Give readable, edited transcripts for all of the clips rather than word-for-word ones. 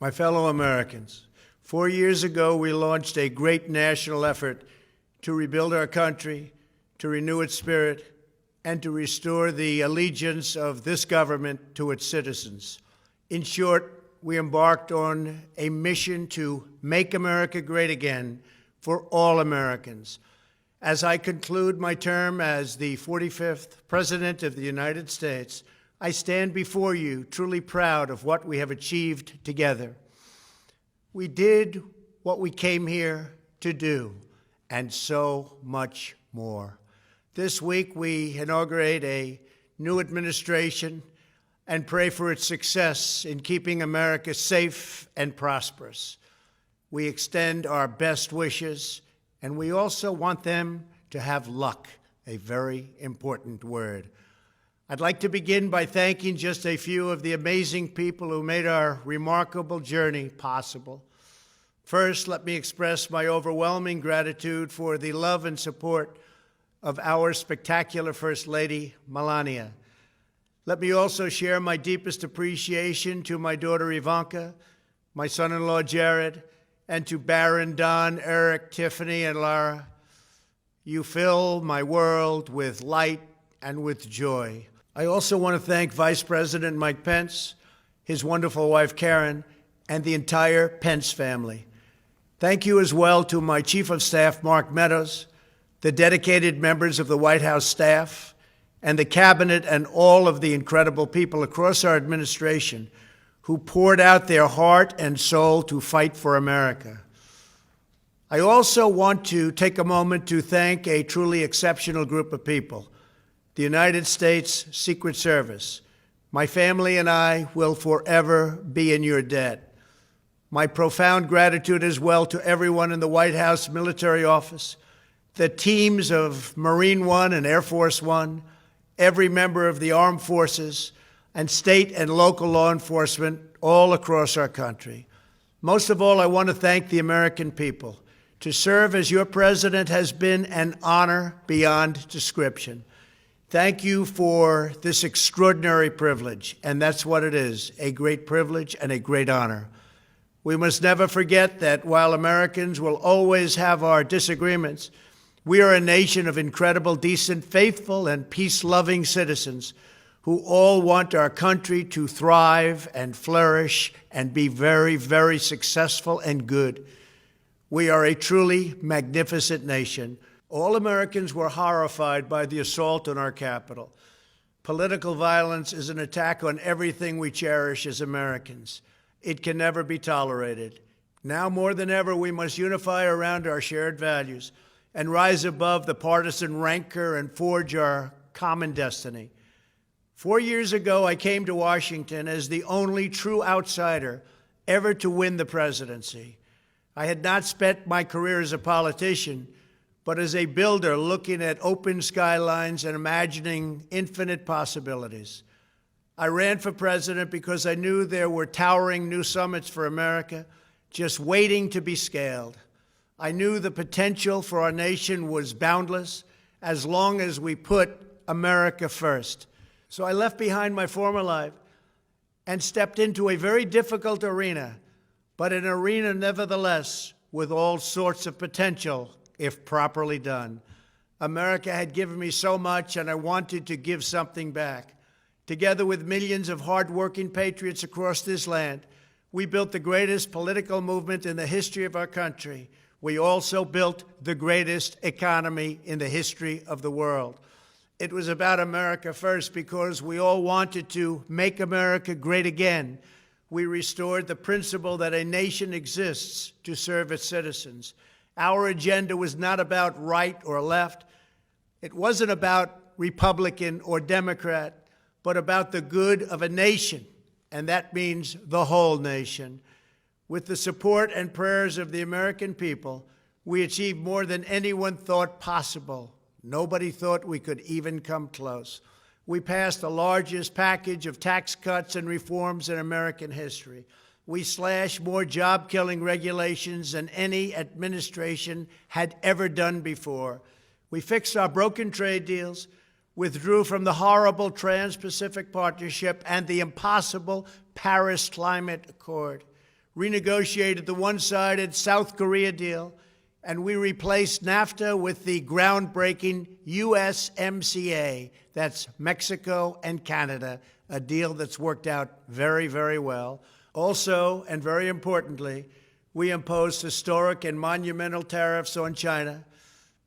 My fellow Americans, 4 years ago, we launched a great national effort to rebuild our country, to renew its spirit, and to restore the allegiance of this government to its citizens. In short, we embarked on a mission to make America great again for all Americans. As I conclude my term as the 45th President of the United States, I stand before you truly proud of what we have achieved together. We did what we came here to do, and so much more. This week, we inaugurate a new administration and pray for its success in keeping America safe and prosperous. We extend our best wishes, and we also want them to have luck, a very important word. I'd like to begin by thanking just a few of the amazing people who made our remarkable journey possible. First, let me express my overwhelming gratitude for the love and support of our spectacular First Lady, Melania. Let me also share my deepest appreciation to my daughter Ivanka, my son-in-law Jared, and to Barron, Don, Eric, Tiffany, and Lara. You fill my world with light and with joy. I also want to thank Vice President Mike Pence, his wonderful wife Karen, and the entire Pence family. Thank you as well to my Chief of Staff, Mark Meadows, the dedicated members of the White House staff, and the Cabinet, and all of the incredible people across our administration who poured out their heart and soul to fight for America. I also want to take a moment to thank a truly exceptional group of people, the United States Secret Service. My family and I will forever be in your debt. My profound gratitude as well to everyone in the White House Military Office, the teams of Marine One and Air Force One, every member of the armed forces, and state and local law enforcement all across our country. Most of all, I want to thank the American people. To serve as your president has been an honor beyond description. Thank you for this extraordinary privilege, and that's what it is, a great privilege and a great honor. We must never forget that while Americans will always have our disagreements, we are a nation of incredible, decent, faithful, and peace-loving citizens who all want our country to thrive and flourish and be very, very successful and good. We are a truly magnificent nation. All Americans were horrified by the assault on our Capitol. Political violence is an attack on everything we cherish as Americans. It can never be tolerated. Now more than ever, we must unify around our shared values and rise above the partisan rancor and forge our common destiny. 4 years ago, I came to Washington as the only true outsider ever to win the presidency. I had not spent my career as a politician, but as a builder looking at open skylines and imagining infinite possibilities. I ran for president because I knew there were towering new summits for America just waiting to be scaled. I knew the potential for our nation was boundless as long as we put America first. So I left behind my former life and stepped into a very difficult arena, but an arena nevertheless with all sorts of potential if properly done. America had given me so much, and I wanted to give something back. Together with millions of hardworking patriots across this land, we built the greatest political movement in the history of our country. We also built the greatest economy in the history of the world. It was about America first because we all wanted to make America great again. We restored the principle that a nation exists to serve its citizens. Our agenda was not about right or left. It wasn't about Republican or Democrat, but about the good of a nation, and that means the whole nation. With the support and prayers of the American people, we achieved more than anyone thought possible. Nobody thought we could even come close. We passed the largest package of tax cuts and reforms in American history. We slashed more job-killing regulations than any administration had ever done before. We fixed our broken trade deals, withdrew from the horrible Trans-Pacific Partnership and the impossible Paris Climate Accord, renegotiated the one-sided South Korea deal, and we replaced NAFTA with the groundbreaking USMCA. That's Mexico and Canada, a deal that's worked out very, very well. Also, and very importantly, we imposed historic and monumental tariffs on China,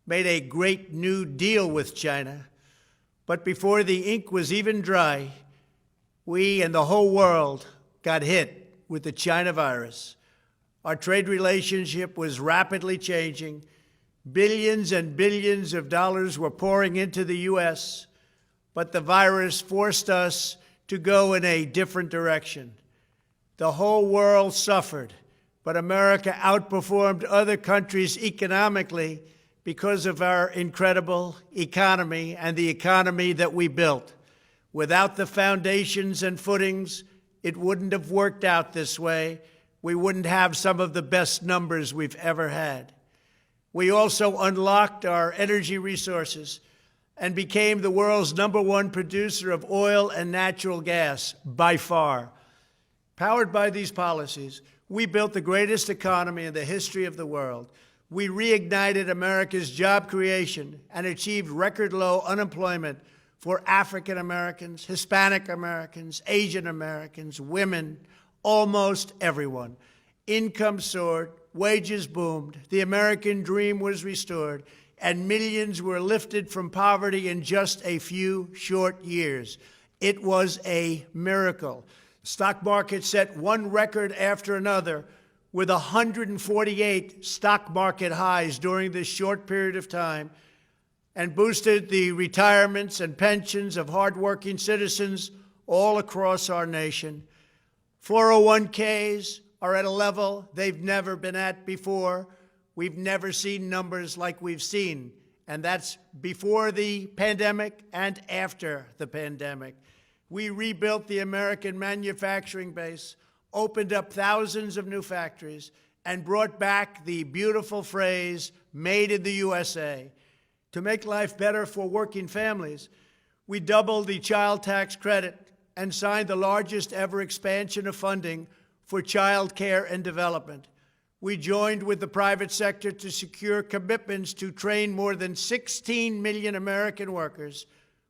made a great new deal with China. But before the ink was even dry, we and the whole world got hit with the China virus. Our trade relationship was rapidly changing. Billions and billions of dollars were pouring into the U.S., but the virus forced us to go in a different direction. The whole world suffered, but America outperformed other countries economically because of our incredible economy and the economy that we built. Without the foundations and footings, it wouldn't have worked out this way. We wouldn't have some of the best numbers we've ever had. We also unlocked our energy resources and became the world's #1 producer of oil and natural gas, by far. Powered by these policies, we built the greatest economy in the history of the world. We reignited America's job creation and achieved record low unemployment for African Americans, Hispanic Americans, Asian Americans, women, almost everyone. Income soared, wages boomed, the American dream was restored, and millions were lifted from poverty in just a few short years. It was a miracle. The stock market set one record after another, with 148 stock market highs during this short period of time, and boosted the retirements and pensions of hardworking citizens all across our nation. 401ks are at a level they've never been at before. We've never seen numbers like we've seen, and that's before the pandemic and after the pandemic. We rebuilt the American manufacturing base, opened up thousands of new factories, and brought back the beautiful phrase, "Made in the USA." To make life better for working families, we doubled the child tax credit and signed the largest ever expansion of funding for child care and development. We joined with the private sector to secure commitments to train more than 16 million American workers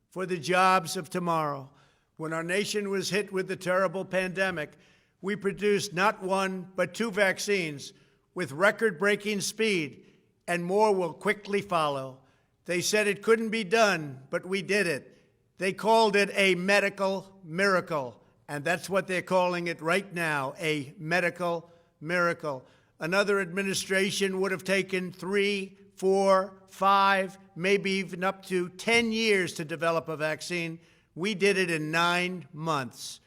for the jobs of tomorrow. When our nation was hit with the terrible pandemic, we produced not one, but 2 vaccines with record-breaking speed, and more will quickly follow. They said it couldn't be done, but we did it. They called it a medical miracle, and that's what they're calling it right now, a medical miracle. Another administration would have taken 3, 4, 5, maybe even up to 10 years to develop a vaccine. We did it in 9 months.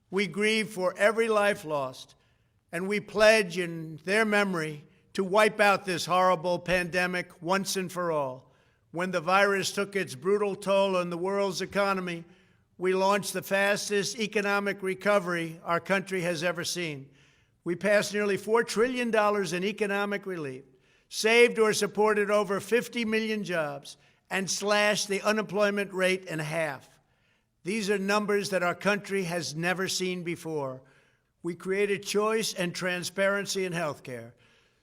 We grieve for every life lost, and we pledge in their memory to wipe out this horrible pandemic once and for all. When the virus took its brutal toll on the world's economy, we launched the fastest economic recovery our country has ever seen. We passed nearly $4 trillion in economic relief, saved or supported over 50 million jobs, and slashed the unemployment rate in half. These are numbers that our country has never seen before. We created choice and transparency in healthcare,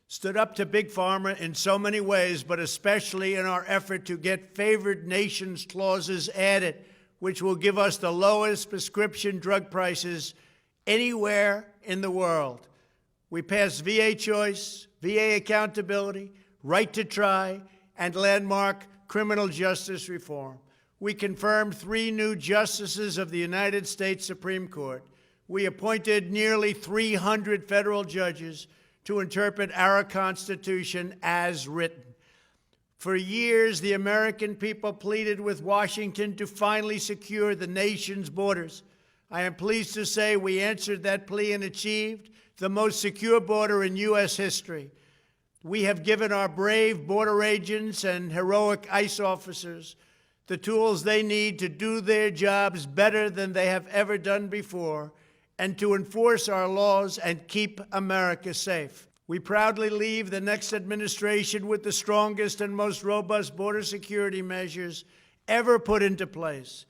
stood up to Big Pharma in so many ways, but especially in our effort to get favored nations clauses added, which will give us the lowest prescription drug prices anywhere in the world. We passed VA choice, VA accountability, right to try, and landmark criminal justice reform. We confirmed 3 new justices of the United States Supreme Court. We appointed nearly 300 federal judges to interpret our Constitution as written. For years, the American people pleaded with Washington to finally secure the nation's borders. I am pleased to say we answered that plea and achieved the most secure border in U.S. history. We have given our brave border agents and heroic ICE officers the tools they need to do their jobs better than they have ever done before, and to enforce our laws and keep America safe. We proudly leave the next administration with the strongest and most robust border security measures ever put into place.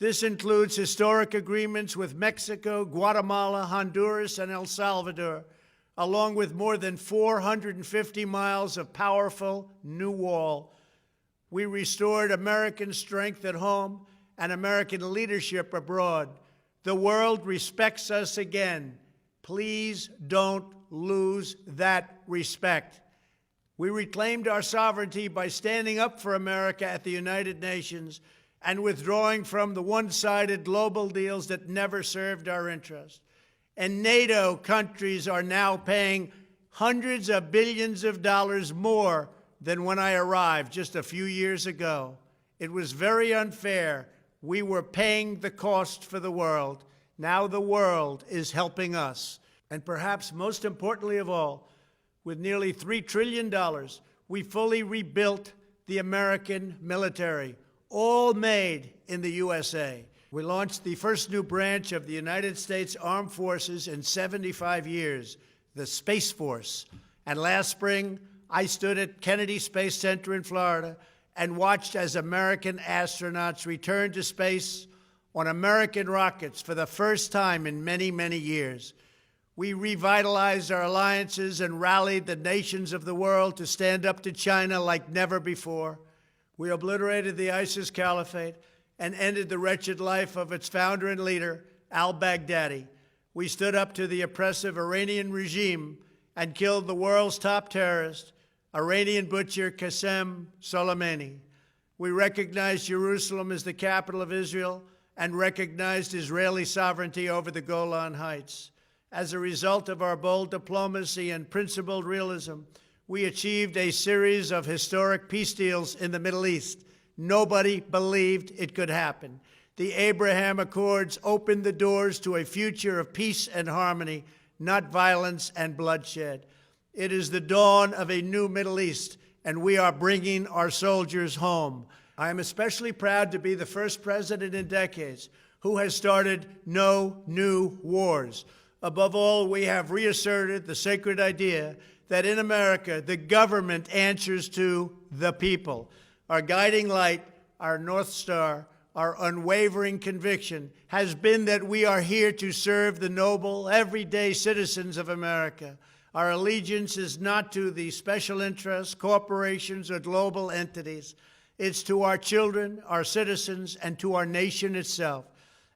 This includes historic agreements with Mexico, Guatemala, Honduras, and El Salvador, along with more than 450 miles of powerful new wall. We restored American strength at home and American leadership abroad. The world respects us again. Please don't lose that respect. We reclaimed our sovereignty by standing up for America at the United Nations and withdrawing from the one-sided global deals that never served our interest. And NATO countries are now paying hundreds of billions of dollars more than when I arrived just a few years ago. It was very unfair. We were paying the cost for the world. Now the world is helping us. And perhaps most importantly of all, with nearly $3 trillion, we fully rebuilt the American military, all made in the USA. We launched the first new branch of the United States Armed Forces in 75 years, the Space Force. And last spring, I stood at Kennedy Space Center in Florida and watched as American astronauts returned to space on American rockets for the first time in many, many years. We revitalized our alliances and rallied the nations of the world to stand up to China like never before. We obliterated the ISIS caliphate and ended the wretched life of its founder and leader, al-Baghdadi. We stood up to the oppressive Iranian regime and killed the world's top terrorist, Iranian butcher Qasem Soleimani. We recognized Jerusalem as the capital of Israel and recognized Israeli sovereignty over the Golan Heights. As a result of our bold diplomacy and principled realism, we achieved a series of historic peace deals in the Middle East. Nobody believed it could happen. The Abraham Accords opened the doors to a future of peace and harmony, not violence and bloodshed. It is the dawn of a new Middle East, and we are bringing our soldiers home. I am especially proud to be the first president in decades who has started no new wars. Above all, we have reasserted the sacred idea that in America, the government answers to the people. Our guiding light, our North Star, our unwavering conviction has been that we are here to serve the noble, everyday citizens of America. Our allegiance is not to the special interests, corporations, or global entities. It's to our children, our citizens, and to our nation itself.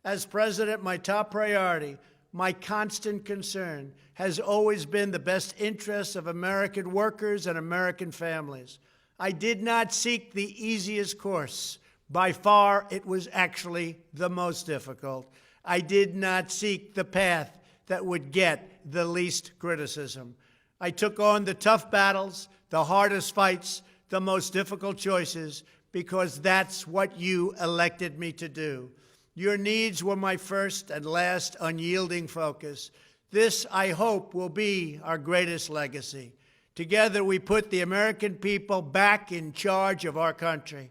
As president, my top priority, my constant concern, has always been the best interests of American workers and American families. I did not seek the easiest course. By far, it was actually the most difficult. I did not seek the path that would get the least criticism. I took on the tough battles, the hardest fights, the most difficult choices, because that's what you elected me to do. Your needs were my first and last unyielding focus. This, I hope, will be our greatest legacy. Together, we put the American people back in charge of our country.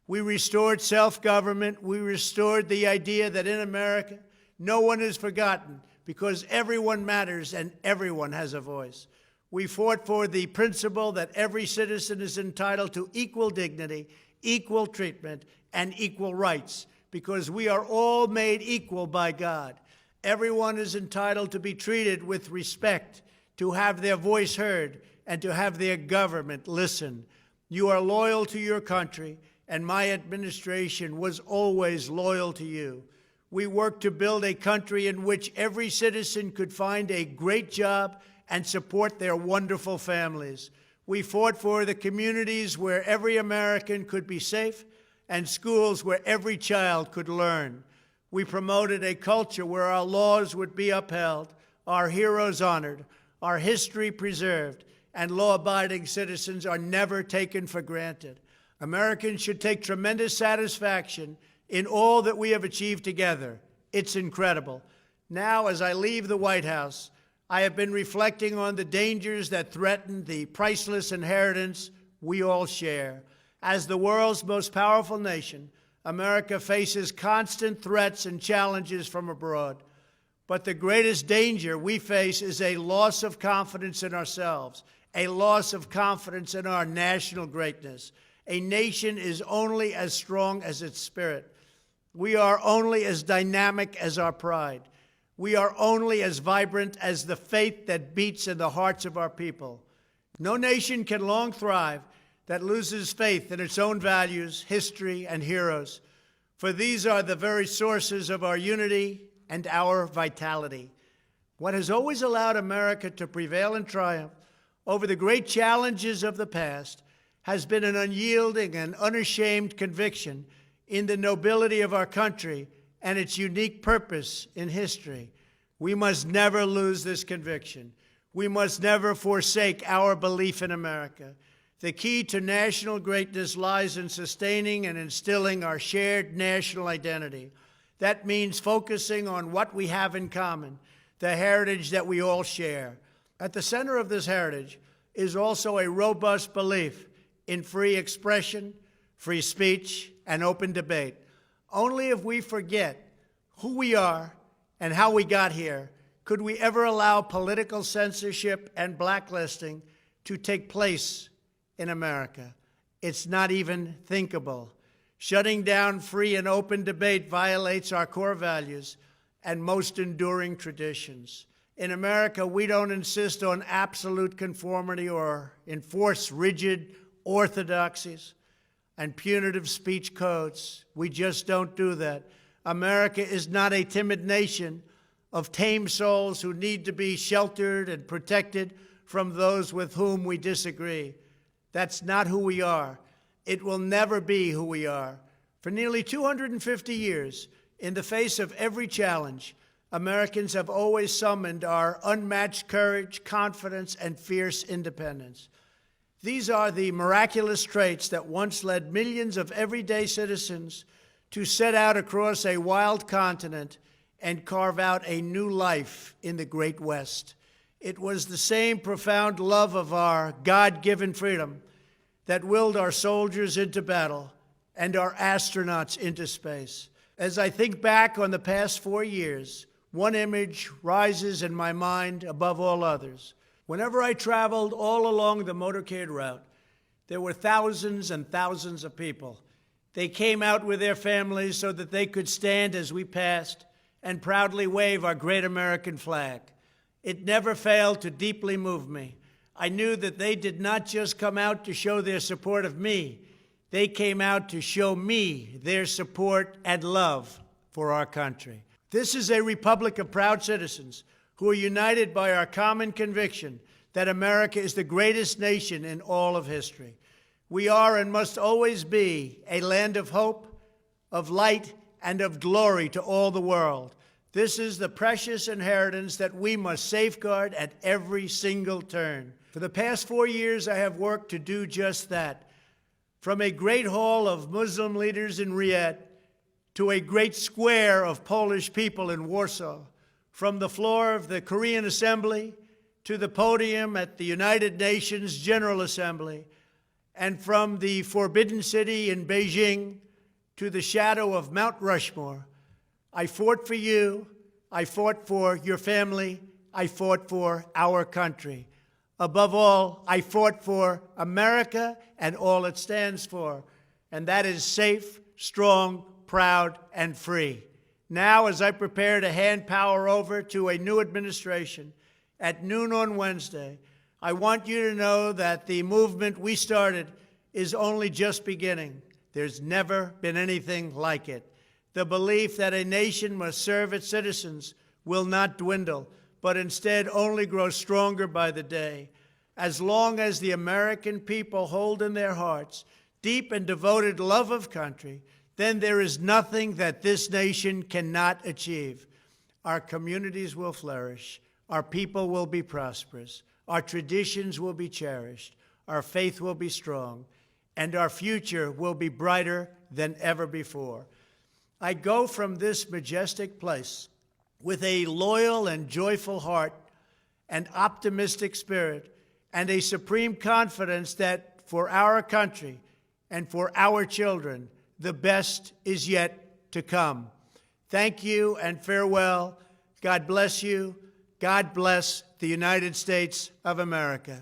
We restored self-government. We restored the idea that in America, no one is forgotten because everyone matters and everyone has a voice. We fought for the principle that every citizen is entitled to equal dignity, equal treatment, and equal rights, because we are all made equal by God. Everyone is entitled to be treated with respect, to have their voice heard, and to have their government listen. You are loyal to your country, and my administration was always loyal to you. We worked to build a country in which every citizen could find a great job and support their wonderful families. We fought for the communities where every American could be safe and schools where every child could learn. We promoted a culture where our laws would be upheld, our heroes honored, our history preserved, and law-abiding citizens are never taken for granted. Americans should take tremendous satisfaction in all that we have achieved together. It's incredible. Now, as I leave the White House, I have been reflecting on the dangers that threaten the priceless inheritance we all share. As the world's most powerful nation, America faces constant threats and challenges from abroad. But the greatest danger we face is a loss of confidence in ourselves, a loss of confidence in our national greatness. A nation is only as strong as its spirit. We are only as dynamic as our pride. We are only as vibrant as the faith that beats in the hearts of our people. No nation can long thrive that loses faith in its own values, history, and heroes, for these are the very sources of our unity and our vitality. What has always allowed America to prevail and triumph over the great challenges of the past has been an unyielding and unashamed conviction in the nobility of our country and its unique purpose in history. We must never lose this conviction. We must never forsake our belief in America. The key to national greatness lies in sustaining and instilling our shared national identity. That means focusing on what we have in common, the heritage that we all share. At the center of this heritage is also a robust belief in free expression, free speech, and open debate. Only if we forget who we are and how we got here could we ever allow political censorship and blacklisting to take place in America. It's not even thinkable. Shutting down free and open debate violates our core values and most enduring traditions. In America, we don't insist on absolute conformity or enforce rigid orthodoxies and punitive speech codes. We just don't do that. America is not a timid nation of tame souls who need to be sheltered and protected from those with whom we disagree. That's not who we are. It will never be who we are. For nearly 250 years, in the face of every challenge, Americans have always summoned our unmatched courage, confidence, and fierce independence. These are the miraculous traits that once led millions of everyday citizens to set out across a wild continent and carve out a new life in the Great West. It was the same profound love of our God-given freedom that willed our soldiers into battle and our astronauts into space. As I think back on the past 4 years, one image rises in my mind above all others. Whenever I traveled all along the motorcade route, there were thousands and thousands of people. They came out with their families so that they could stand as we passed and proudly wave our great American flag. It never failed to deeply move me. I knew that they did not just come out to show their support of me. They came out to show me their support and love for our country. This is a republic of proud citizens who are united by our common conviction that America is the greatest nation in all of history. We are and must always be a land of hope, of light, and of glory to all the world. This is the precious inheritance that we must safeguard at every single turn. For the past 4 years, I have worked to do just that. From a great hall of Muslim leaders in Riyadh to a great square of Polish people in Warsaw, from the floor of the Korean Assembly to the podium at the United Nations General Assembly, and from the Forbidden City in Beijing to the shadow of Mount Rushmore, I fought for you, I fought for your family, I fought for our country. Above all, I fought for America and all it stands for, and that is safe, strong, proud, and free. Now, as I prepare to hand power over to a new administration at noon on Wednesday, I want you to know that the movement we started is only just beginning. There's never been anything like it. The belief that a nation must serve its citizens will not dwindle, but instead only grow stronger by the day. As long as the American people hold in their hearts deep and devoted love of country, then there is nothing that this nation cannot achieve. Our communities will flourish, our people will be prosperous, our traditions will be cherished, our faith will be strong, and our future will be brighter than ever before. I go from this majestic place with a loyal and joyful heart, an optimistic spirit, and a supreme confidence that for our country and for our children, the best is yet to come. Thank you and farewell. God bless you. God bless the United States of America.